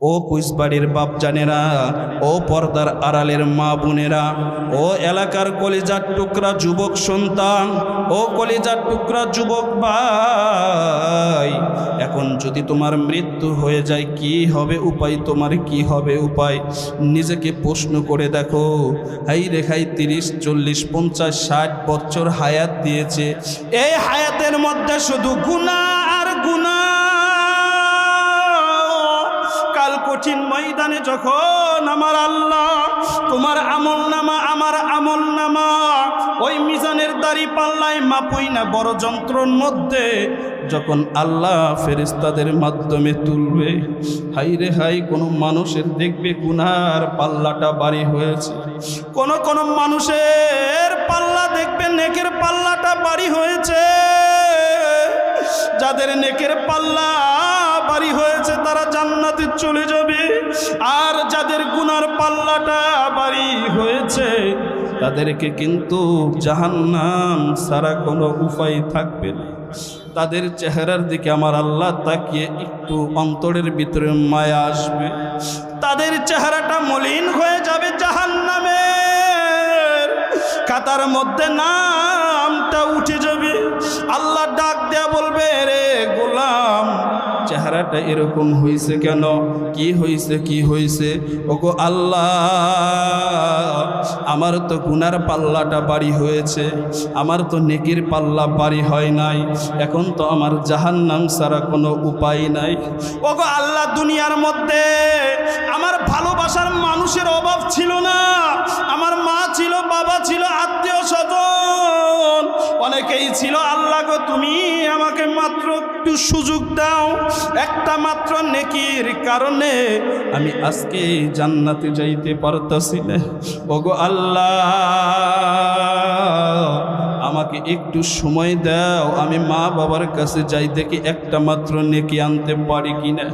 ও কুইসবাড়ির বাপ জানেরা, ও পর্দার আড়ালের মা বোনেরা, ও এলাকার কলিজার টুকরা যুবক সন্তান, ও কলিজার টুকরা যুবক ভাই, এখন যদি তোমার মৃত্যু হয়ে যায় কি হবে উপায়? তোমার কি হবে উপায়? নিজেকে প্রশ্ন করে দেখো। হাই রেখাই 30, 40, 50, 60 বছর হায়াত দিয়েছে। এই হায়াতের মধ্যে শুধু গুনাহ আর গুনাহ। কঠিন ময়দানে যখন আমার আল্লাহ তোমার আমলনামা আমার আমলনামা ওই মিজানের দাড়ি পাল্লায় মাপুই না বড় যন্ত্রর মধ্যে যখন আল্লাহ ফেরেশতাদের মাধ্যমে তুলবে, হাই রে হাই, কোন মানুষের দেখবে গুনার পাল্লাটা ভারী হয়েছে, কোন মানুষের পাল্লা দেখবে নেকের পাল্লাটা ভারী হয়েছে। যাদের নেকের পাল্লা ভারী হয়েছে তারা জান্নাতে চলে যাবে, আর যাদের গুনার পাল্লাটা ভারী হয়েছে তাদেরকে কিন্তু জাহান্নাম ছাড়া কোনো উপায় থাকবে না। তাদের চেহারার দিকে আমার আল্লাহ তাকিয়ে একটু অন্তরের ভিতরে মায়া আসবে, তাদের চেহারাটা মলিন হয়ে যাবে, জাহান্নামের খাতার মধ্যে নামটা উঠে যাবে। আল্লাহ ডাক দেয়া বলবে, রে গোলাম, চেহারাটা এরকম হয়েছে কেন? কি হয়েছে? কি হয়েছে? ওগো আল্লাহ, আমার তো গুনার পাল্লাটা ভারী হয়েছে, আমার তো নেকির পাল্লা ভারী হয় নাই, এখন তো আমার জাহান্নাম ছাড়া কোনো উপায় নাই। ওগো আল্লাহ, দুনিয়ার মধ্যে আমার ভালোবাসার মানুষের অভাব ছিল না, আমার মা ছিল, বাবা ছিল, আত্মীয় স্বজন অনেকেই ছিল। আল্লাহ গো, তুমি আমাকে মাত্র একটু সুযোগ দাও, একটা মাত্র নেকির কারণে আমি আজকে জান্নাতে যাইতে পারতাছি না। ওগো আল্লাহ, আমাকে একটু সময় দাও, আমি মা বাবার কাছে যাই, দেখি একটা মাত্র নেকি আনতে পারি কিনা।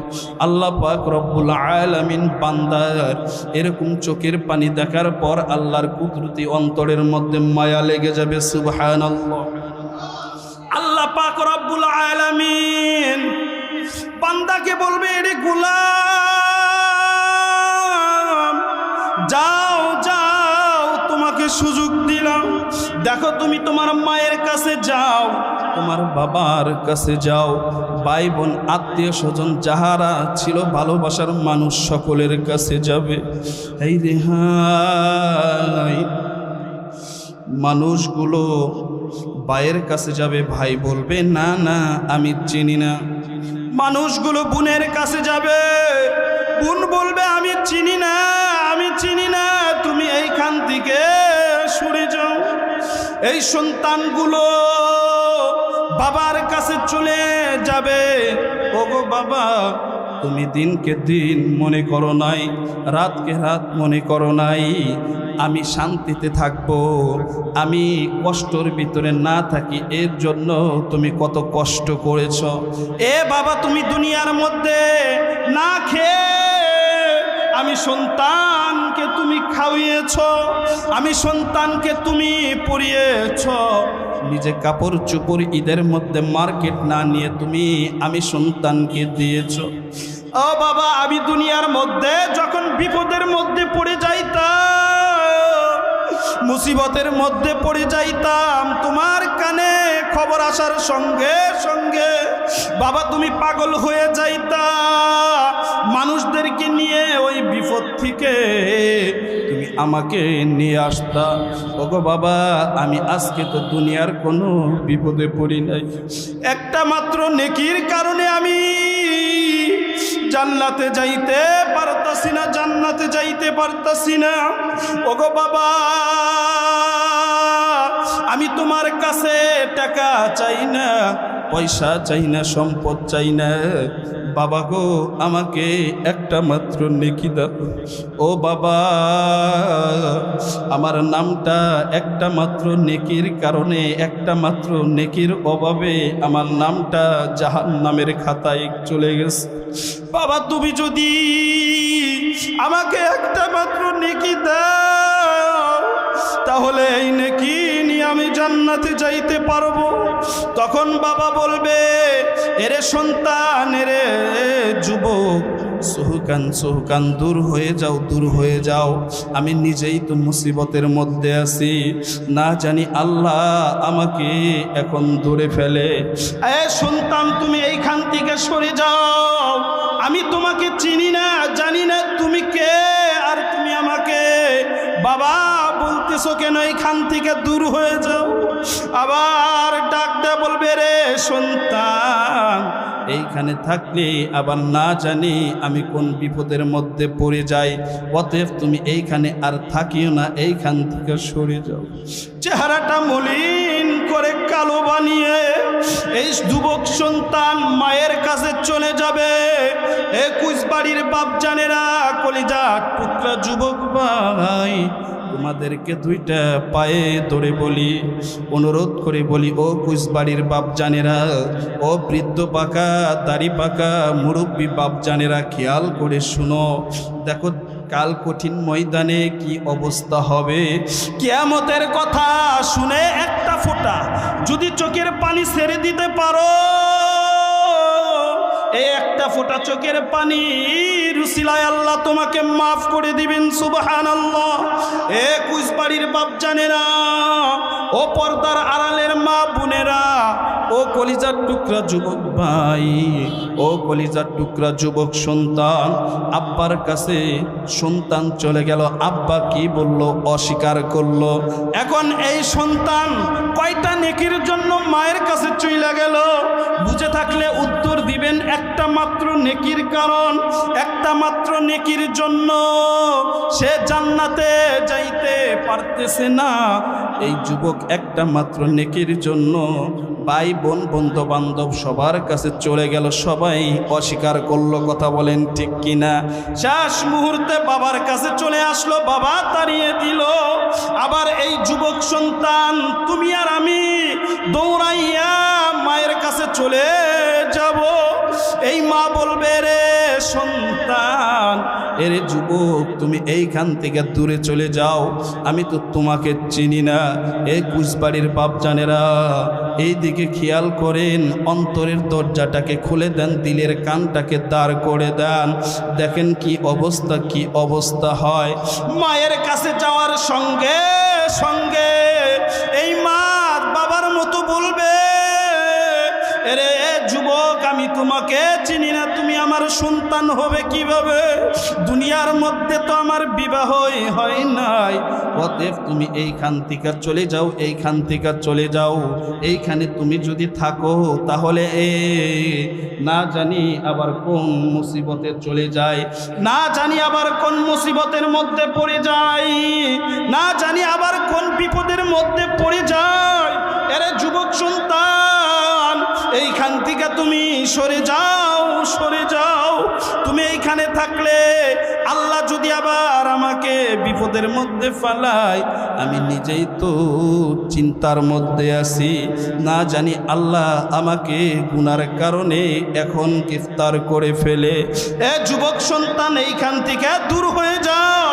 আল্লাহ পাক রব্বুল আলামিন বান্দার এরকম চোখের পানি দেখার পর আল্লাহর কুদরতি অন্তরের মধ্যে মায়া লেগে যাবে। সুবহানাল্লাহ। আল্লাহ পাক রব্বুল আলামিন বান্দাকে বলবে, এরে গোলাম, যাও যাও, তোমাকে সুযোগ দিলাম, দেখো তুমি তোমার মায়ের কাছে যাও, তোমার বাবার কাছে যাও, ভাই বোন আত্মীয় স্বজন যাহারা ছিল ভালোবাসার মানুষ সকলের কাছে যাবে। এই রে হাই, মানুষগুলো ভাইয়ের কাছে যাবে, ভাই বলবে না না আমি চিনি না। মানুষগুলো বোনের কাছে যাবে, বোন বলবে আমি চিনি না, আমি চিনি না, তুমি এইখান থেকে সরে যাও। এই সন্তানগুলো বাবার কাছে চলে যাবে, ওগো বাবা, তুমি দিনকে দিন মনে করো নাই, রাতকে রাত মনে করো নাই, আমি শান্তিতে থাকবো, আমি কষ্টর ভিতরে না থাকি, এর জন্য তুমি কত কষ্ট করেছ। এ বাবা, তুমি দুনিয়ার মধ্যে না খেয়ে আমি সন্তানকে তুমি খাওয়িয়েছ, আমি সন্তানকে তুমি পরিয়েছ, নিজে কাপড় চোপড় ঈদের মধ্যে মার্কেট না নিয়ে তুমি আমি সন্তানকে দিয়েছ। ও বাবা, আমি দুনিয়ার মধ্যে যখন বিপদের মধ্যে পড়ে যাইতাম, মুসিবতের মধ্যে পড়ে যাইতাম, তোমার কানে খবর আসার সঙ্গে সঙ্গে বাবা তুমি পাগল হয়ে যাইতা, মানুষদেরকে নিয়ে ওই বিপদ থেকে তুমি আমাকে নিয়ে আসতা। ওগো বাবা, আমি আজকে তো দুনিয়ার কোনো বিপদে পড়ি নাই, একটা মাত্র নেকির কারণে আমি জান্নাতে যাইতে পারতাছি না, জান্নাতে যাইতে পারতাছি না। ওগো বাবা, আমি তোমার কাছে টাকা চাই না, পয়সা চাই না, সম্পদ চাই না, বাবা গো, আমাকে একটা মাত্র নেকি দাও। ও বাবা, আমার নামটা একটা মাত্র নেকির কারণে, একটা মাত্র নেকির অভাবে আমার নামটা জাহান্নামের খাতায় চলে গেছে। বাবা, তুমি যদি আমাকে একটা মাত্র নেকি দাও, তাহলে এই নেকি নিয়ে আমি জান্নাতে যাইতে পারবো। তখন বাবা বলবে, এরে সন্তান, এরে যুবক, সুহুকান সুহুকান, দূর হয়ে যাও, দূর হয়ে যাও, আমি নিজেই তো মুসিবতের মধ্যে আছি, না জানি আল্লাহ আমাকে এখন ধরে ফেলে। এ সন্তান, তুমি এইখান থেকে সরে যাও, আমি তোমাকে চিনি না, জানি না তুমি কে, আর তুমি আমাকে বাবা বলতেছো কেন? এইখান থেকে দূর হয়ে যাও। আবার ডাক দেয়া বলবে, রে সন্তান, এইখানে থাকলে আবার না জানি আমি কোন বিপদের মধ্যে পড়ে যাই, অতএব তুমি এইখানে আর থাকিও না, এইখান থেকে সরে যাও। চেহারাটা মলিন করে কালো বানিয়ে এই যুবক সন্তান মায়ের কাছে চলে যাবে। 21 বাড়ির বাপজানেরা, কলিজার টুকরা যুবক ভাই, তোমাদেরকে দুইটা পায়ে ধরে বলি, অনুরোধ করে বলি, ও কুচবাড়ির বাপজানেরা, ও বৃদ্ধ পাকা দাড়ি পাকা মুরব্বী বাপজানেরা, খেয়াল করে শুনো। দেখো কাল কঠিন ময়দানে কি অবস্থা হবে। কিয়ামতের কথা শুনে একটা ফোঁটা যদি চোখের পানি ছেড়ে দিতে পারো, এই একটা ফোঁটা চোখের পানি রুসিলায় আল্লাহ তোমাকে মাফ করে দিবেন। সুবহানাল্লাহ। 21 বাড়ির বাপজানেরা, ও পর্দার আড়ালের মা বোনেরা, ও কলিজার টুকরা যুবক ভাই, ও কলিজার টুকরা যুবক সন্তান, আব্বার কাছে সন্তান চলে গেল, আব্বা কি বলল? অস্বীকার করলো। এখন এই সন্তান কয়টা নেকির জন্য মায়ের কাছে চলে গেল? বুঝে থাকলে উত্তর দিবেন, একটা মাত্র নেকির কারণ, একটা মাত্র নেকির জন্য সে জান্নাতে যাইতে পারতেছে না। এই যুবক একটা মাত্র নেকির জন্য ভাই বোন বন্ধু বান্ধব সবার কাছে চলে গেল, সবাই অস্বীকার করলো। কথা বলেন ঠিক কিনা? শেষ মুহূর্তে বাবার কাছে চলে আসলো, বাবা তাড়িয়ে দিল। আবার এই যুবক সন্তান, তুমি আর আমি দৌড়াইয়া মায়ের কাছে চলে যাব। এই মা বলবে, রে সন্তান, এরে যুবক, তুমি এইখান থেকে দূরে চলে যাও, আমি তো তোমাকে চিনি না। এই কুচবাড়ির বাপজানেরা, এই দিকে খেয়াল করেন, অন্তরের দরজাটাকে খুলে দেন, দিলের কানটাকে দাঁড় করে দেন, দেখেন কি অবস্থা, কি অবস্থা হয়। মায়ের কাছে যাওয়ার সঙ্গে সঙ্গে এই মা বাবার মতো বলবে, এরে যুবক, আমি তোমাকে চিনি না, তুমি আমার সন্তান হবে কিভাবে? দুনিয়ার মধ্যে তো আমার বিবাহই হয় নাই, অতএব তুমি এইখান থেকে চলে যাও, এইখান থেকে চলে যাও। এইখানে তুমি যদি থাকো তাহলে না জানি আবার কোন মুসিবতে চলে যায়, না জানি আবার কোন মুসিবতের মধ্যে পড়ে যায়, না জানি আবার কোন বিপদের মধ্যে পড়ে যায়। এরে যুবক সন্তান, এইখান থেকে তুমি সরে যাও, সরে যাও। তুমি এইখানে থাকলে আল্লাহ যদি আবার আমাকে বিপদের মধ্যে ফেলায়, আমি নিজেই তো চিন্তার মধ্যে আছি, না জানি আল্লাহ আমাকে গুনার কারণে এখন গ্রেফতার করে ফেলে। যুবক সন্তান, এইখান থেকে দূর হয়ে যাও,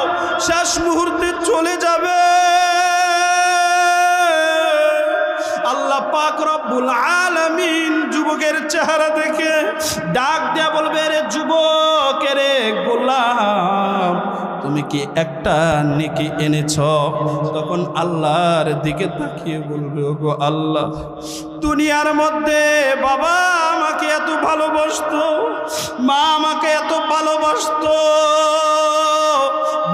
শেষ মুহূর্তে চলে যাবে। আল্লাহ পাক রব্বুল আলামিন যুবকের চেহারা দেখে ডাক দেয়া বলবে, রে যুবক, রে গোলাম, তুমি কি একটা নেকি এনেছ? তখন আল্লাহর দিকে তাকিয়ে বলবে, ওগো আল্লাহ, দুনিয়ার মধ্যে বাবা আমাকে এত ভালোবাসতো, মা আমাকে এত ভালোবাসতো,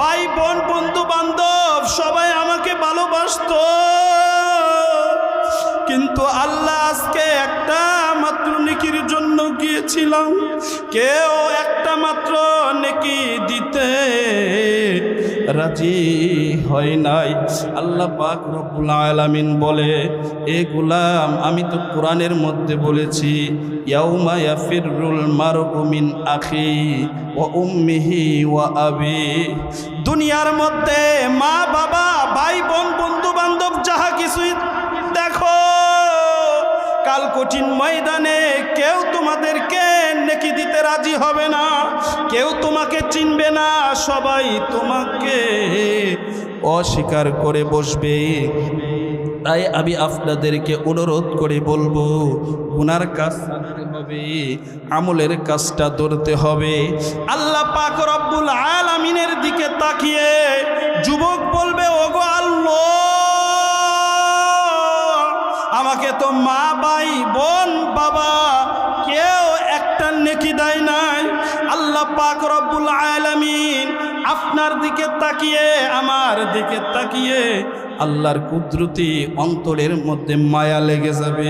ভাই বোন বন্ধু বান্ধব সবাই আমাকে ভালোবাসতো, কিন্তু আল্লাহ আজকে একটা মাত্র নেকির জন্য গিয়েছিলাম, কেউ একটা মাত্র নেকি দিতে রাজি হয় নাই। আল্লাহ পাক রব্বুল আলামিন বলে, এ গোলাম, আমি তো কোরআনের মধ্যে বলেছি, ইয়াউমা ইয়াফিরুল মারউ মিন আখি ওয়া উম্মিহি ওয়া আবি। দুনিয়ার মধ্যে মা বাবা ভাই বোন বন্ধু বান্ধব যাহা কিছুই দেখো, কাল কঠিন ময়দানে কেউ তোমাদেরকে নেকি দিতে রাজি হবে না, কেউ তোমাকে চিনবে না, সবাই তোমাকে অস্বীকার করে বসবে। তাই আমি আপনাদেরকে অনুরোধ করে বলবো, গুনার কাজ ছাড়তে হবে, আমলের কাজটা ধরতে হবে। আল্লাহ পাক রব্বুল আলামিনের দিকে তাকিয়ে যুবক বলবে, ওগো আল্লাহ, আমাকে তো মা, ভাই, বোন, বাবা কেউ একটা নেকি দেয় নাই। আল্লাহ পাক রব্বুল আলামিন আপনার দিকে তাকিয়ে, আমার দিকে তাকিয়ে আল্লাহর কুদরতি অন্তরের মধ্যে মায়া লেগে যাবে।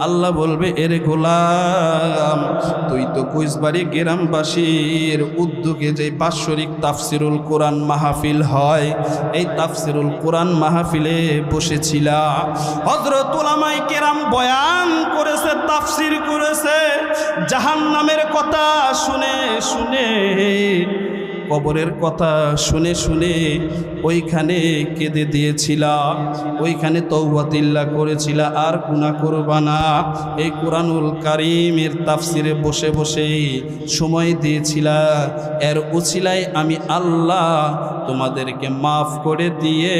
আল্লাহ বলবে, এর গোলাম, তুই তো কুইসবাড়ি গ্রামবাসীর উদ্যোগে যে বাৎসরিক তাফসিরুল কোরআন মাহফিল হয়, এই তাফসিরুল কোরআন মাহফিলে বসেছিলা। হযরত উলামায়ে কেরাম বয়ান করেছে, তাফসির করেছে, জাহান্নামের কথা শুনে শুনে, কবরের কথা শুনে শুনে ওইখানে কেঁদে দিয়েছিলা, ওইখানে তওবাতিল্লাহ করেছিলা, আর গুনাহ করবা না। এই কোরআনুল কারীমের তাফসিরে বসে বসে সময় দিয়েছিলা, এর উছিলায় আমি আল্লাহ তোমাদেরকে মাফ করে দিয়ে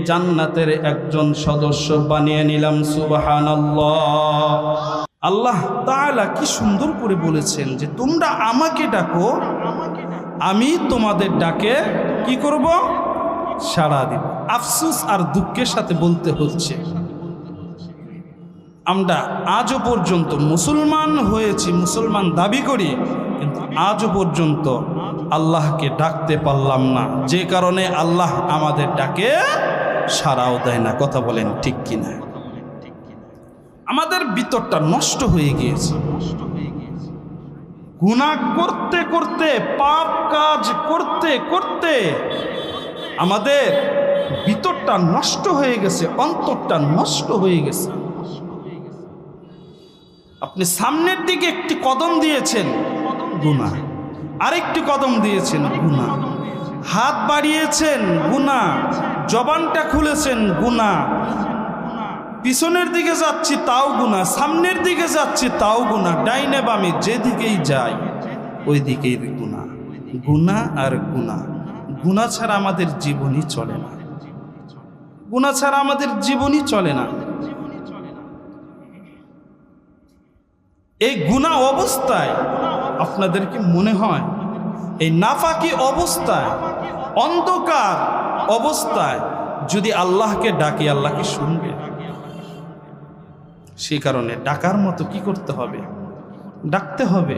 জান্নাতের একজন সদস্য বানিয়ে নিলাম। সুবহানাল্লাহ। আল্লাহ তাআলা কি সুন্দর করে বলেছেন যে তোমরা আমাকে ডাকো, আমি তোমাদের ডাকে কি করব? সাড়া দিব। আফসোস আর দুঃখের সাথে বলতে হচ্ছে, আমরা আজও পর্যন্ত মুসলমান হয়েছি, মুসলমান দাবি করি, কিন্তু আজও পর্যন্ত আল্লাহকে ডাকতে পারলাম না, যে কারণে আল্লাহ আমাদের ডাকে সাড়াও দেয় না। কথা বলেন ঠিক কিনা? আমাদের ভিতরটা নষ্ট হয়ে গিয়েছে। গুনাহ করতে করতে, পাপ কাজ করতে করতে আমাদের ভিতরটা নষ্ট হয়ে গেছে, অন্তরটা নষ্ট হয়ে গেছে। আপনি সামনের দিকে একটি কদম দিয়েছেন, গুনাহ, আরেকটি কদম দিয়েছেন, গুনাহ, হাত বাড়িয়েছেন, গুনাহ, জবানটা খুলেছেন, গুনাহ, পিছনের দিকে যাচ্ছি তাও গুনাহ, সামনের দিকে যাচ্ছি তাও গুনাহ, ডাইনে বামে যেদিকেই যাই ওই দিকেই গুনাহ, গুনাহ আর গুনাহ। গুনাহ ছাড়া আমাদের জীবনই চলে না, গুনাহ ছাড়া আমাদের জীবনই চলে না। এই গুনাহ অবস্থায় আপনাদেরকে মনে হয়, এই নাফাকি অবস্থায়, অন্ধকার অবস্থায় যদি আল্লাহকে ডাকি, আল্লাহকে শুনবে। সেই কারণে ডাকার মতো কি করতে হবে? ডাকতে হবে।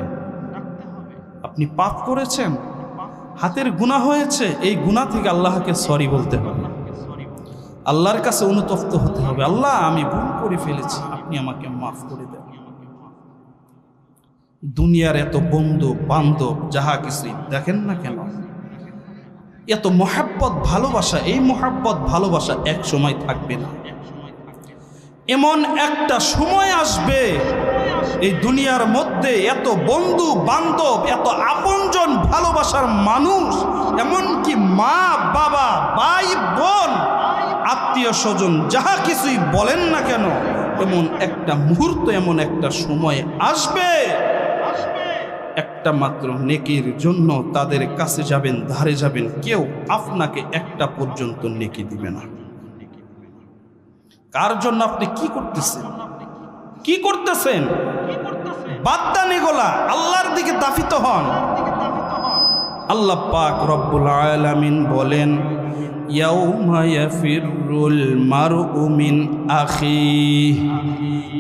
আপনি পাপ করেছেন, হাতের গুনাহ হয়েছে, এই গুনাহ থেকে আল্লাহকে সরি বলতে হবে, আল্লাহর কাছে অনুতপ্ত হতে হবে। আল্লাহ, আমি ভুল করে ফেলেছি, আপনি আমাকে মাফ করে দেন। দুনিয়ার এত বন্ধু বান্ধব যাহা কিছুই দেখেন না কেন, এত মহাব্বত ভালোবাসা, এই মহাব্বত ভালোবাসা এক সময় থাকবে না। এমন একটা সময় আসবে এই দুনিয়ার মধ্যে এত বন্ধু বান্ধব, এত আপনজন ভালোবাসার মানুষ, এমনকি মা বাবা, ভাই বোন, আত্মীয় স্বজন যাহা কিছুই বলেন না কেন, এমন একটা মুহূর্ত, এমন একটা সময় আসবে, একটা মাত্র নেকির জন্য তাদের কাছে যাবেন, ধারে যাবেন, কেউ আপনাকে একটা পর্যন্ত নেকি দিবে না। কার জন্য আপনি কি করতেছেন? কি করতেছেন? বাদ দেন এগুলা, আল্লাহর দিকে দাফিত হন। আল্লাহ পাক রব্বুল আলামিন বলেন, ইয়াউমা ইয়াফিরুল মারউ মিন আখিহি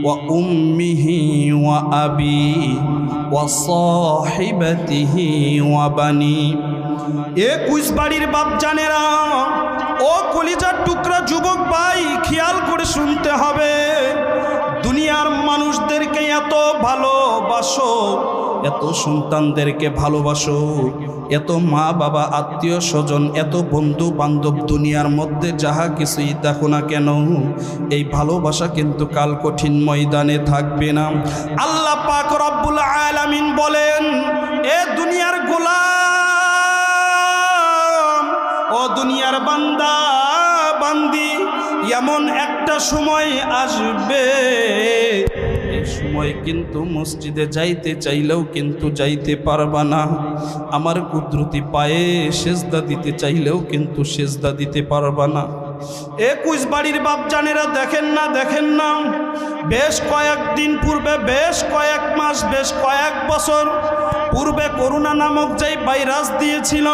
ওয়া উম্মিহি ওয়া আবিহি ওয়া সাহিবাতিহি ওয়া বানি। এ কুইসবাড়ির বাপ জানেরা, ও কলিজার টুকরা যুবক ভাই, খেয়াল করে শুনতে হবে। দুনিয়ার মানুষদেরকে এত ভালোবাসো, এত সন্তানদেরকে ভালোবাসো, এত মা বাবা, আত্মীয় স্বজন, এত বন্ধু বান্ধব, দুনিয়ার মধ্যে যাহা কিছুই দেখো না কেন, এই ভালোবাসা কিন্তু কাল কঠিন ময়দানে থাকবে না। আল্লাহ পাক রব্বুল আলামিন বলেন, এ দুনিয়ার গোলাম, ও দুনিয়ার বান্দা বান্দি, এমন একটা সময় আসবে, এই সময় কিন্তু মসজিদে যাইতে চাইলেও কিন্তু যাইতে পারবা না। আমার কুদরতি পায়ে সেজদা দিতে চাইলেও কিন্তু সেজদা দিতে পারবা না। 21 বাড়ির বাপজানেরা দেখেন না, বেশ কয়েকদিন পূর্বে, বেশ কয়েক মাস, বেশ কয়েক বছর পূর্বে করোনা নামক যেই ভাইরাস দিয়েছিল,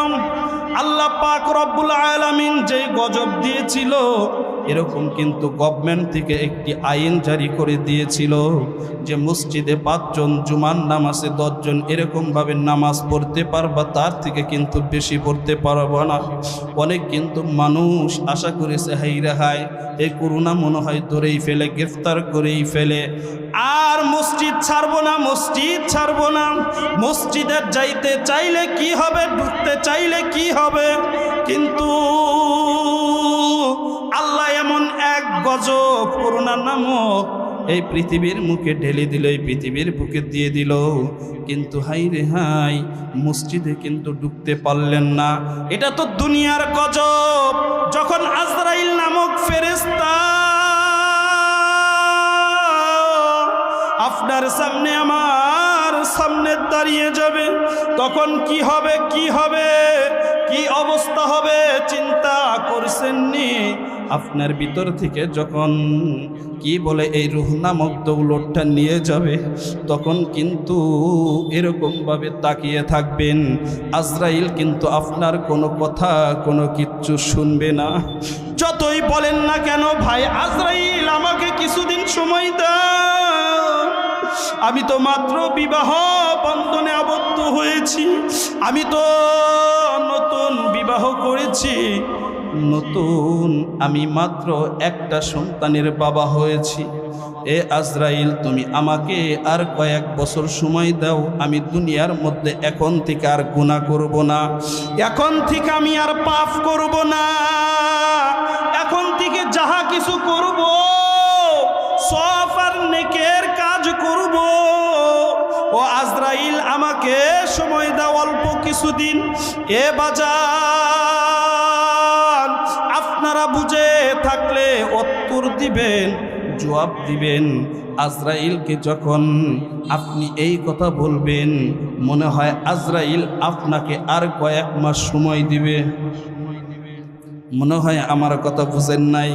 আল্লাহ পাক রব্বুল আলামিন যেই গজব দিয়েছিল, এরকম কিন্তু গভর্নমেন্ট থেকে একটি আইন জারি করে দিয়েছিল যে মসজিদে 5 জন, জুমার নামাজে 10 জন, এরকমভাবে নামাজ পড়তে পারবা, তার থেকে কিন্তু বেশি পড়তে পারবো না। অনেক কিন্তু মানুষ আশা করেছে হাই রেহাই এই করোনা মনে হয় ধরেই ফেলে, গ্রেফতার করেই ফেলে, আর মসজিদ ছাড়বো না, মসজিদ ছাড়বো না। মসজিদের যাইতে চাইলে কি হবে, ঢুকতে চাইলে কি হবে, কিন্তু আল্লাহ এমন এক গজব করোনা নামক এই পৃথিবীর মুখে ঢেলে দিল, এই পৃথিবীর বুকে দিয়ে দিল, কিন্তু হাই রে হাই মসজিদে কিন্তু ঢুকতে পারলেন না। এটা তো দুনিয়ার গজব। যখন আজরাইল নামক ফেরেশতা আপনার সামনে আমার সামনে দাঁড়িয়ে যাবে, তখন কি হবে, কি হবে, কি অবস্থা হবে চিন্তা করছেননি? আপনার ভিতর থেকে যখন কি বলে এই রূহ নামক দৌলতটা নিয়ে যাবে, তখন কিন্তু এরকমভাবে তাকিয়ে থাকবেন, আজরাইল কিন্তু আপনার কোনো কথা, কোনো কিচ্ছু শুনবে না। যতই বলেন না কেন, ভাই আজরাইল আমাকে কিছুদিন সময় দাও, আমি তো মাত্র বিবাহ বন্ধনে আবদ্ধ হয়েছি, আমি তো নতুন বিবাহ করেছি, নতুন আমি মাত্র একটা সন্তানের বাবা হয়েছি। এ আজরাইল তুমি আমাকে আর কয়েক বছর সময় দাও, আমি দুনিয়ার মধ্যে এখন থেকে আর গুনাহ করব না, এখন থেকে আমি আর পাপ করব না, এখন থেকে যাহা কিছু করব সব আর নেকের কাজ করব। ও আজরাইল আমাকে সময় দাও অল্প কিছুদিন। এ বাজার আপনারা বুঝে থাকলে উত্তর দিবেন, জবাব দিবেন। আজরাইলকে যখন আপনি এই কথা বলবেন, মনে হয় আজরাইল আপনাকে আর কয়েক মাস সময় দিবে। মনে হয় আমার কথা বুঝেন নাই।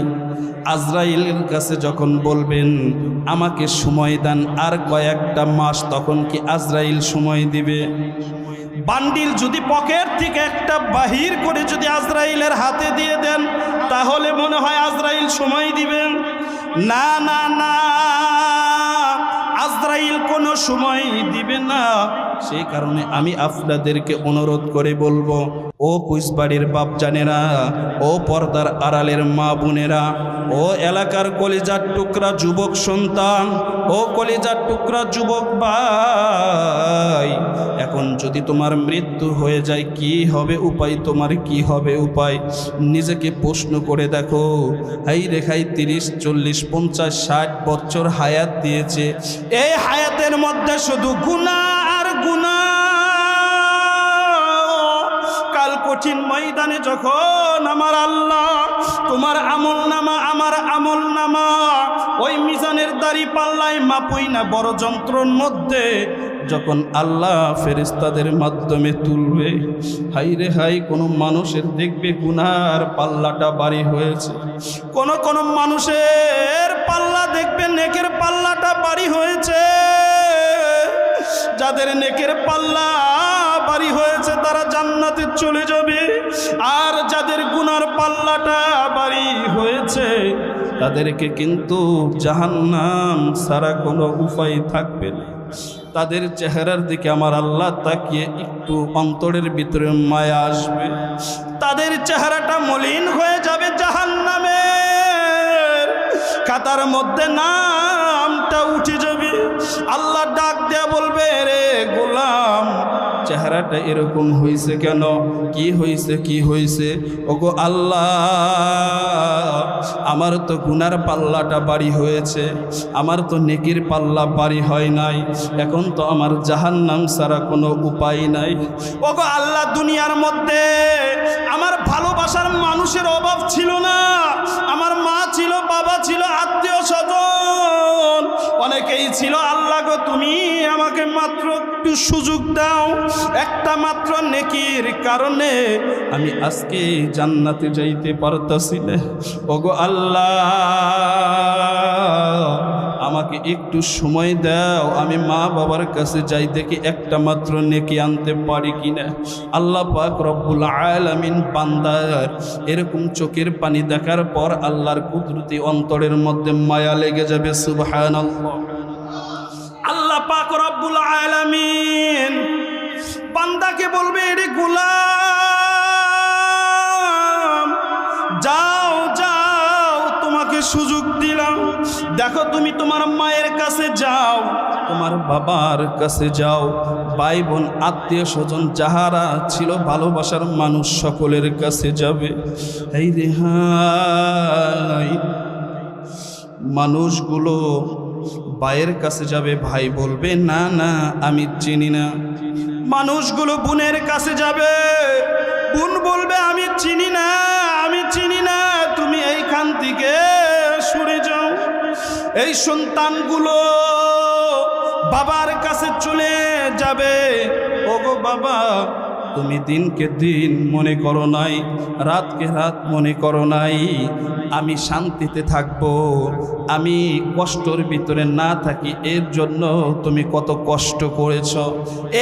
আজরাইলের কাছে যখন বলবেন আমাকে সময় দেন আর কয়েকটা মাস, তখন কি আজরাইল সময় দিবে? বান্ডিল যদি পকেট থেকে একটা বাহির করে যদি আজরাইলের হাতে দিয়ে দেন, তাহলে মনে হয় আজরাইল সময় দিবেন? না না না, আজরাইল কোনো সময় দিবে না। সেই কারণে আমি আপনাদেরকে অনুরোধ করে বলবো, ও কুইসবাড়ির বাপজানেরা, ও পর্দার আড়ালের মা বোনেরা, ও এলাকার কলিজার টুকরা যুবক সন্তান, ও কলিজার টুকরা যুবক ভাই, এখন যদি তোমার মৃত্যু হয়ে যায় কি হবে উপায়? তোমার কি হবে উপায়? নিজেকে প্রশ্ন করে দেখো। হাই রেখাই 30, 40, 50, 60 বছর হায়াত দিয়েছে, এই হায়াতের মধ্যে শুধু গুনাহ আর গুনাহ। কাল কঠিন ময়দানে যখন আমার আল্লাহ তোমার আমল নামা আমার আমল নামা ওই মিজানের দাড়ি পাল্লায় মাপুই না বড় যন্ত্রর মধ্যে যখন আল্লাহ ফেরেশতাদের মাধ্যমে তুলবে, হাই রে হাই কোনো মানুষের দেখবে গুনার পাল্লাটা ভারী হয়েছে, কোন মানুষের পাল্লা দেখবে নেকের পাল্লাটা ভারী হয়েছে। যাদের নেকের পাল্লা ভারী হয়েছে তারা জান্নাতে চলে যাবে, আর যাদের গুনার পাল্লাটা ভারী হয়েছে তাদেরকে কিন্তু জাহান্নাম ছাড়া কোনো উপায় থাকবে না। তাদের চেহারার দিকে আমার আল্লাহ তাকিয়ে একটু অন্তরের ভিতরে মায়া আসবে, তাদের চেহারাটা মলিন হয়ে যাবে, জাহান্নামের খাতার মধ্যে নামটা উঠে যাবে। আল্লাহ ডাক দেয়া বলবে, রে গোলাম চেহারাটা এরকম হয়েছে কেন? কি হয়েছে, কি হয়েছে? ওগো আল্লাহ, আমার তো গুনার পাল্লাটা ভারী হয়েছে, আমার তো নেকির পাল্লা ভারী হয় নাই, এখন তো আমার জাহান্নাম ছাড়া কোনো উপায় নাই। ওগো আল্লাহ, দুনিয়ার মধ্যে আমার ভালোবাসার মানুষের অভাব ছিল না, আমার মা ছিল, বাবা ছিল, আত্মীয় স্বজন অনেকেই ছিল, আল্লাহ গো তুমি আমাকে মাত্র একটু সুযোগ দাও, একটা মাত্র নেকির কারণে আমি আজকে জান্নাতে যাইতে পারতাছি না। ওগো আল্লাহ আমাকে একটু সময় দাও, আমি মা বাবার কাছে যাই, দেখি একটা মাত্র নেকি আনতে পারি কিনা। আল্লাহ পাক রব্বুল আলামিন বান্দার এরকম চোখের পানি দেখার পর আল্লাহর কুদরতি অন্তরের মধ্যে মায়া লেগে যাবে। সুবহানাল্লাহ। আল্লাহ পাক রব্বুল আলামিন বান্দাকে বলবে, রে গোলাম যাও যাও, তোমাকে সুযোগ দিলাম, দেখো তুমি তোমার মায়ের কাছে যাও, তোমার বাবার কাছে যাও, ভাই বোন আত্মীয় স্বজন যাহারা ছিল ভালোবাসার মানুষ সকলের কাছে যাবে। এই রেহাই মানুষগুলো ভাইয়ের কাছে যাবে, ভাই বলবে না না আমি চিনি না। মানুষগুলো বোনের কাছে যাবে, বোন বলবে আমি চিনি না আমি চিনি না, তুমি এইখান থেকে সরে যাও। এই সন্তানগুলো বাবার কাছে চলে যাবে, ওগো বাবা তুমি দিনকে দিন মনে করো নাই, রাতকে রাত মনে করো নাই, আমি শান্তিতে থাকবো, আমি কষ্টর ভিতরে না থাকি, এর জন্য তুমি কত কষ্ট করেছ।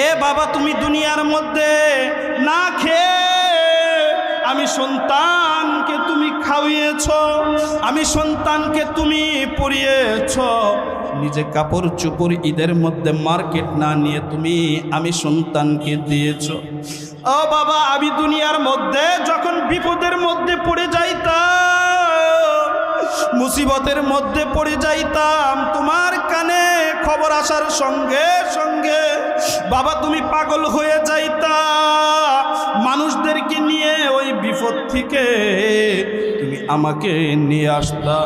এ বাবা তুমি দুনিয়ার মধ্যে না খেয়ে আমি সন্তানকে তুমি খাওয়িয়েছ, আমি সন্তানকে তুমি পরিয়েছ, নিজে কাপড় চোপড় ঈদের মধ্যে মার্কেট না নিয়ে তুমি আমি সন্তানকে দিয়েছ। ও বাবা আমি দুনিয়ার মধ্যে যখন বিপদের মধ্যে পড়ে যাইতাম, মুসিবতের মধ্যে পড়ে যাইতাম, তোমার কানে খবর আসার সঙ্গে সঙ্গে বাবা তুমি পাগল হয়ে যাইতা, মানুষদেরকে নিয়ে ওই বিপদ থেকে তুমি আমাকে নিয়ে আসতা।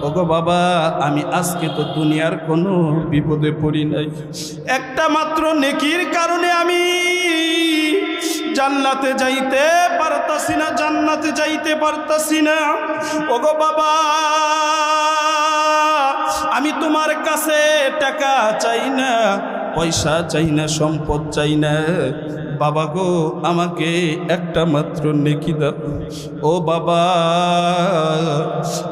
ওগো বাবা আমি আজকে তো দুনিয়ার কোনো বিপদে পড়ি নাই, একটা মাত্র নেকির কারণে আমি জান্নাতে যাইতে পারতাছি না, জান্নাতে যাইতে পারতাছি না। ওগো বাবা আমি তোমার কাছে টাকা চাই না, পয়সা চাই না, সম্পদ চাই না, বাবা গো আমাকে একটা মাত্র নেকি দাও। ও বাবা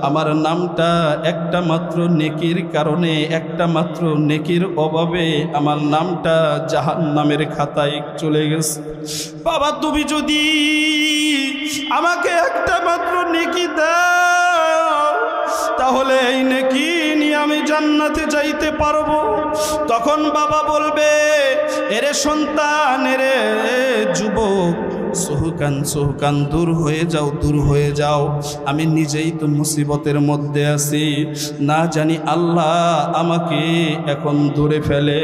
আমার নামটা একটা মাত্র নেকির কারণে, একটা মাত্র নেকির অভাবে আমার নামটা জাহান্নামের খাতায় চলে গেছে। বাবা তুমি যদি আমাকে একটা মাত্র নেকি দাও, তাহলে এই নেকি নিয়ে আমি জান্নাতে যাইতে পারবো। তখন বাবা বলবে, এরে সন্তান, এরে যুবক, সুহুকান সুহুকান দূর হয়ে যাও, দূর হয়ে যাও, আমি নিজেই তো মুসিবতের মধ্যে আছি, না জানি আল্লাহ আমাকে এখন ধরে ফেলে।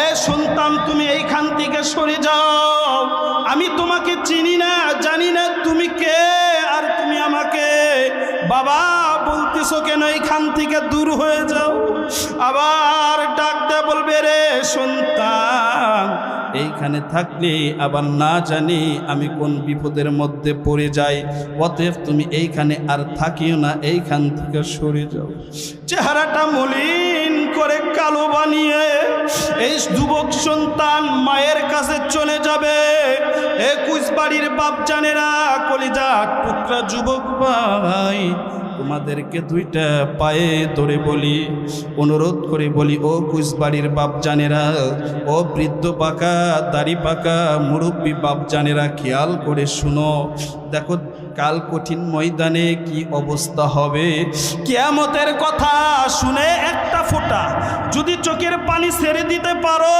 এ সন্তান তুমি এইখান থেকে সরে যাও, আমি তোমাকে চিনি না, জানি না তুমি কে, আর তুমি আমাকে বাবা বলতেছো কেন, এইখান থেকে দূর হয়ে যাও। আবার ডাক দেয়া বলবে, রে সন্তান এইখানে থাকলে আবার না জানি আমি কোন বিপদের মধ্যে পড়ে যাই, অতএব তুমি এইখানে আর থাকিও না, এইখান থেকে সরে যাও। চেহারাটা মলিন করে কালো বানিয়ে এই যুবক সন্তান মায়ের কাছে চলে যাবে। 21 বাড়ির বাপজানেরা, কলিজা টুকরা যুবক ভাই, তোমাদেরকে দুইটা পায়ে ধরে বলি, অনুরোধ করে বলি, ও কুচবাড়ির বাপজানেরা, ও বৃদ্ধ পাকা দাড়ি পাকা মুরব্বী বাপজানেরা, খেয়াল করে শুনো, দেখো কাল কঠিন ময়দানে কি অবস্থা হবে। কিয়ামতের কথা শুনে একটা ফোঁটা যদি চোখের পানি ছেড়ে দিতে পারো,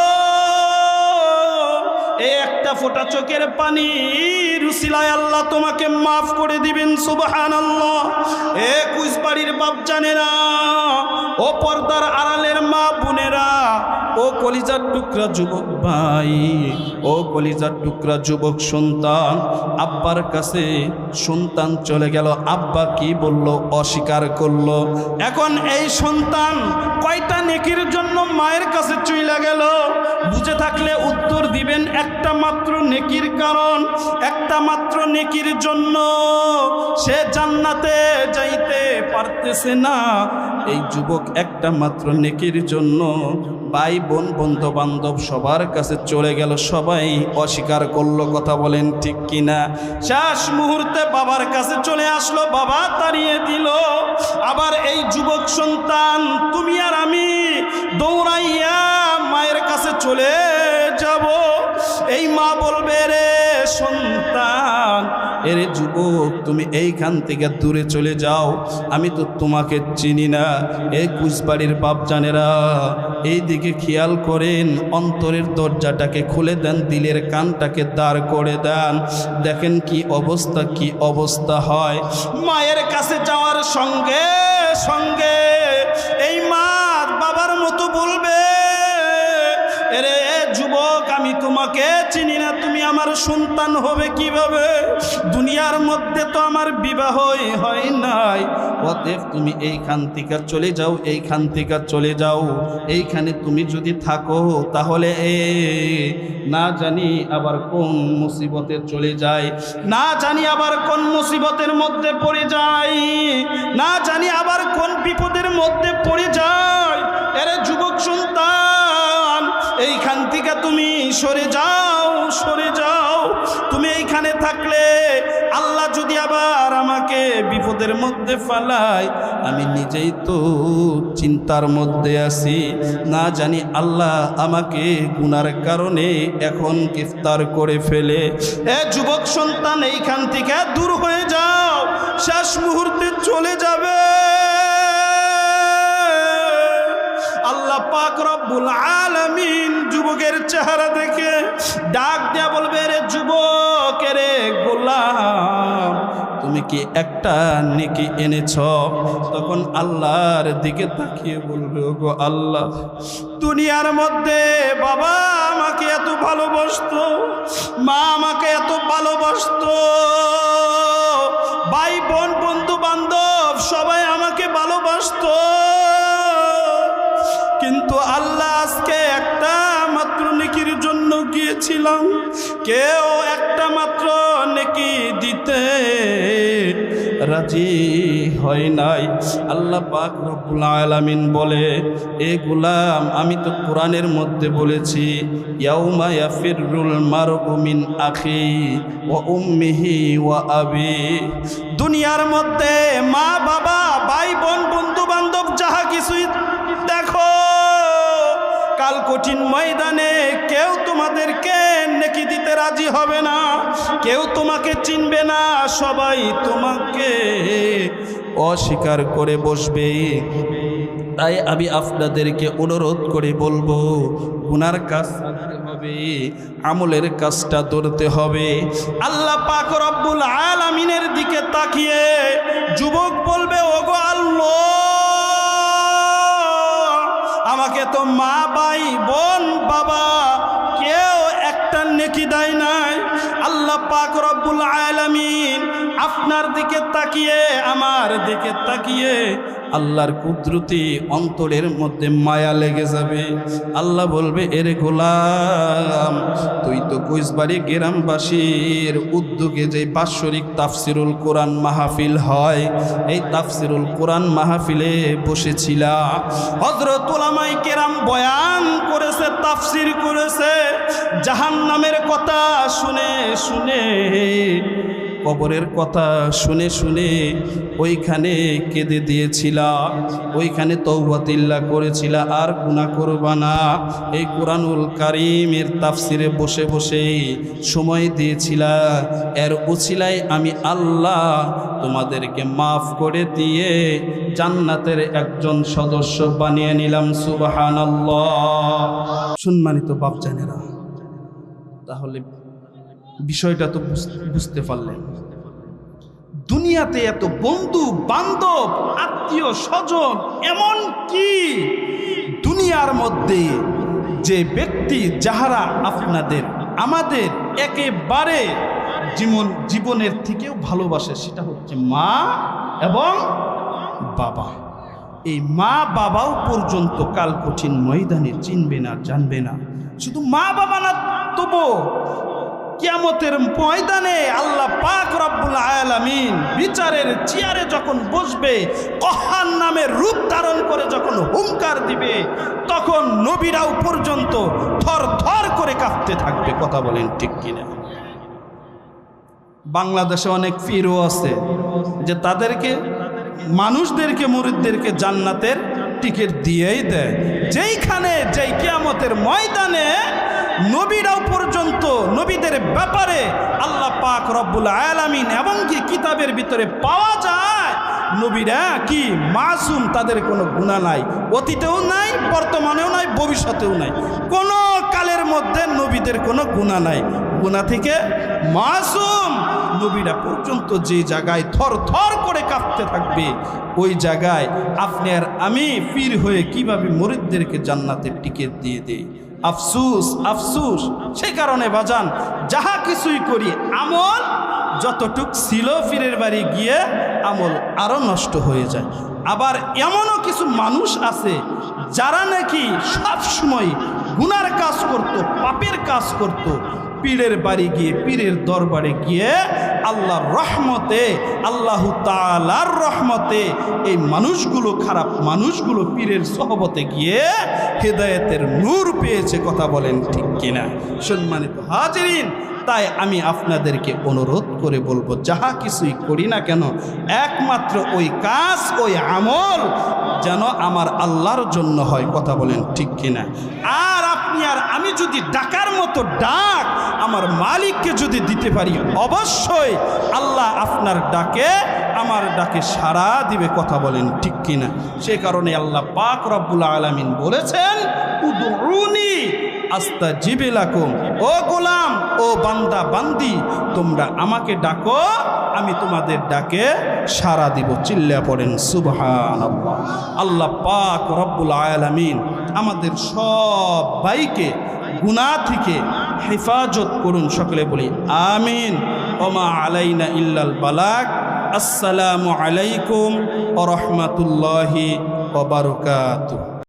এই একটা ফোঁটা চোখের পানি রুসিলায় আল্লাহ তোমাকে মাফ করে দিবেন। সুবহানাল্লাহ। এ কুচবাড়ির বাপজানেরা, ও পর্দার আড়ালের মা বোনেরা, ও কলিজার টুকরা যুবক ভাই, ও কলিজার টুকরা যুবক সন্তান, আব্বার কাছে সন্তান চলে গেল, আব্বা কি বলল, অস্বীকার করলো। এখন এই সন্তান কয়টা নেকির জন্য মায়ের কাছে চলে গেল, বুঝে থাকলে উত্তর দিবেন, একটা একটা মাত্র নেকির কারণ, একটা মাত্র নেকির জন্য সে জান্নাতে যাইতে পারতেছে না। এই যুবক একটা মাত্র নেকির জন্য ভাই বোন বন্ধু বান্ধব সবার কাছে চলে গেল, সবাই অস্বীকার করলো। কথা বলেন ঠিক কিনা? শেষ মুহূর্তে বাবার কাছে চলে আসলো, বাবা তাড়িয়ে দিল। আবার এই যুবক সন্তান তুমি আর আমি দৌড়াইয়া মায়ের কাছে চলে যাব। এই মা বলবে, রে সন্তান, এরে যুবক, তুমি এইখান থেকে দূরে চলে যাও, আমি তো তোমাকে চিনি না। এই কুচবাড়ির বাপজানেরা এই দিকে খেয়াল করেন, অন্তরের দরজাটাকে খুলে দেন, দিলের কানটাকে দাঁড় করে দেন, দেখেন কি অবস্থা, কি অবস্থা হয়। মায়ের কাছে যাওয়ার সঙ্গে সঙ্গে এই মা বাবার মতো বলবে, এরে যুবক, আমি তোমাকে চিনি না, তুমি আমার সন্তান হবে কিভাবে? দুনিয়ার মধ্যে তো আমার বিবাহই হয় নাই। অতএব তুমি এইখান থেকে চলে যাও, এইখান থেকে চলে যাও। এইখানে তুমি যদি থাকো তাহলে না জানি আবার কোন মুসিবতে চলে যায়, না জানি আবার কোন মুসিবতের মধ্যে পড়ে যায়, না জানি আবার কোন বিপদের মধ্যে পড়ে যায়। এরে যুবক সন্তান, এইখান থেকে তুমি সরে যাও, সরে যাও। তুমি এইখানে থাকলে আল্লাহ যদি আবার আমাকে বিপদের মধ্যে ফেলায়, আমি নিজেই তো চিন্তার মধ্যে আছি। না জানি আল্লাহ আমাকে গুনার কারণে এখন গ্রেফতার করে ফেলে। এ যুবক সন্তান, এইখান থেকে দূর হয়ে যাও, শেষ মুহূর্তে চলে যাবে। আল্লাহ পাক রব্বুল আলামিন যুবকের চেহারা দেখে ডাক দেয়া বলবে, রে যুবক, রে গোলাম, তুমি কি একটা নেকি এনেছ? তখন আল্লাহর দিকে তাকিয়ে বলবে, গো আল্লাহ, দুনিয়ার মধ্যে বাবা আমাকে এত ভালোবাসতো, মা আমাকে এত ভালোবাসতো, ভাই বোন বন্ধু বান্ধব সবাই আমাকে ভালোবাসতো, কিন্তু আল্লাহ আজকে একটা মাত্র নেকির জন্য গিয়েছিলাম, কেউ একটা মাত্র নেকি দিতে রাজি হয় নাই। আল্লাহ পাক রব্বুল আলামিন বলে, এ গোলাম, আমি তো কোরআনের মধ্যে বলেছি, ইয়াউমা ইয়াফিরুল মারউ মিন আখি ওয়া উম্মিহি ওয়া আবি। দুনিয়ার মধ্যে মা বাবা ভাই বোন বন্ধু বান্ধব যাহা কিছুই দেখো, কাল কঠিন ময়দানে কেউ তোমাদেরকে নেকি দিতে রাজি হবে না, কেউ তোমাকে চিনবে না, সবাই তোমাকে অস্বীকার করে বসবে। তাই আমি আপনাদেরকে অনুরোধ করে বলবো, গুনার কাজ করতে হবে, আমলের কাজটা ধরতে হবে। আল্লাহ পাক রব্বুল আলামিনের দিকে তাকিয়ে যুবক বলবে, ওগো আল্লাহ, আমাকে তো মা ভাই বোন বাবা কেউ একটা নেকি দেয় নাই। আল্লাহ পাক রব্বুল আলামিন আপনার দিকে তাকিয়ে, আমার দিকে তাকিয়ে আল্লাহর কুদরতি অন্তরের মধ্যে মায়া লেগে যাবে। আল্লাহ বলবে, এর গোলাম, তুই তো কুইসবাড়ি গ্রামবাসীর উদ্যোগে যে বাৎসরিক তাফসিরুল কোরআন মাহফিল হয়, এই তাফসিরুল কোরআন মাহফিলে বসেছিলা। হযরত উলামায়ে কেরাম বয়ান করেছে, তাফসির করেছে, জাহান্নামের কথা শুনে শুনে, কবরের কথা শুনে শুনে ওইখানে কেঁদে দিয়েছিলা, ওইখানে তওবাতিল্লাহ করেছিলা, আর গুনাহ করবা না। এই কোরআনুল কারীমের তাফসিরে বসে বসে সময় দিয়েছিলা, এর উছিলায় আমি আল্লাহ তোমাদেরকে মাফ করে দিয়ে জান্নাতের একজন সদস্য বানিয়ে নিলাম। সুবহানাল্লাহ। সম্মানিত বাপজানেরা, তাহলে বিষয়টা তো বুঝতে পারলেন। দুনিয়াতে এত বন্ধু বান্ধব আত্মীয় স্বজন, এমন কি দুনিয়ার মধ্যে যে ব্যক্তি যাহারা আপনাদের আমাদের একেবারে জীবনের থেকেও ভালোবাসে, সেটা হচ্ছে মা এবং বাবা। এই মা বাবাও পর্যন্ত কাল কঠিন ময়দানে চিনবে না, জানবে না। শুধু মা বাবা না, তবু কিয়ামতের ময়দানে আল্লাহ পাক রব্বুল আলামিন বিচারের চেয়ারে যখন বসবে, কহান নামের রূপ ধারণ করে যখন হুঙ্কার দিবে, তখন নবীরাও পর্যন্ত থর থর করে কাঁপতে থাকবে। কথা বলেন ঠিক কিনা? বাংলাদেশে অনেক পীরও আছে যে তাদেরকে মানুষদেরকে মুরিদদেরকে জান্নাতের টিকিট দিয়েই দেয়, যেইখানে যেই কিয়ামতের ময়দানে নবীরাও পর্যন্ত নবীদের ব্যাপারে আল্লাহ পাক রব্বুল আলামিন এবং কি কিতাবের ভিতরে পাওয়া যায় নবীরা কি মাসুম, তাদের কোনো গুনাহ নাই, অতীতেও নাই, বর্তমানেও নাই, ভবিষ্যতেও নাই, কোনো কালের মধ্যে নবীদের কোনো গুনাহ নাই, গুনাহ থেকে মাসুম। নবীরা পর্যন্ত যে জায়গায় থর থর করে কাঁপতে থাকবে, ওই জায়গায় আপনি আর আমি পীর হয়ে কিভাবে মুরিদদেরকে জান্নাতের টিকিট দিয়ে দেই? আফসুস আফসুস। সে কারণে বাজান, যাহা কিছুই করি আমল যতটুক ছিল পীরের বাড়ি গিয়ে আমল আরো নষ্ট হয়ে যায়। আবার এমনও কিছু মানুষ আছে যারা নাকি সব সময় গুনার কাজ করত, পাপের কাজ করত, পীরের বাড়ি গিয়ে পীরের দরবারে গিয়ে আল্লাহর রহমতে, আল্লাহ তাআলার রহমতে এই মানুষগুলো, খারাপ মানুষগুলো পীরের সোহবতে গিয়ে হেদায়েতের নূর পেয়েছে। কথা বলেন ঠিক কিনা? সম্মানিত হাজিরিন, তাই আমি আপনাদেরকে অনুরোধ করে বলবো, যাহা কিছুই করি না কেন একমাত্র ওই কাজ, ওই আমল যেন আমার আল্লাহর জন্য হয়। কথা বলেন ঠিক কিনা? আর আপনি আর আমি যদি ডাকার মতো ডাক আমার মালিককে যদি দিতে পারি, অবশ্যই আল্লাহ আপনার ডাকে, আমার ডাকে সাড়া দিবে। কথা বলেন ঠিক কিনা? সে কারণে আল্লাহ পাক রব্বুল আলামিন বলেছেন, উদউনি আস্তাজিব লাকুম। ও গোলাম, ও বান্দা বান্দি, তোমরা আমাকে ডাকো, আমি তোমাদের ডাকে সাড়া দিব। চিল্লা পড়েন সুবহানাল্লাহ। আল্লাহ পাক রব্বুল আলামিন আমাদের সব ভাইকে গুনাহ থেকে হেফাজত করুন। সকলে বলি আমিন। ওমা আলাইনা ইল্লাল বালাগ। আসসালামু আলাইকুম ওয়া রাহমাতুল্লাহি ওয়া বারাকাতুহু।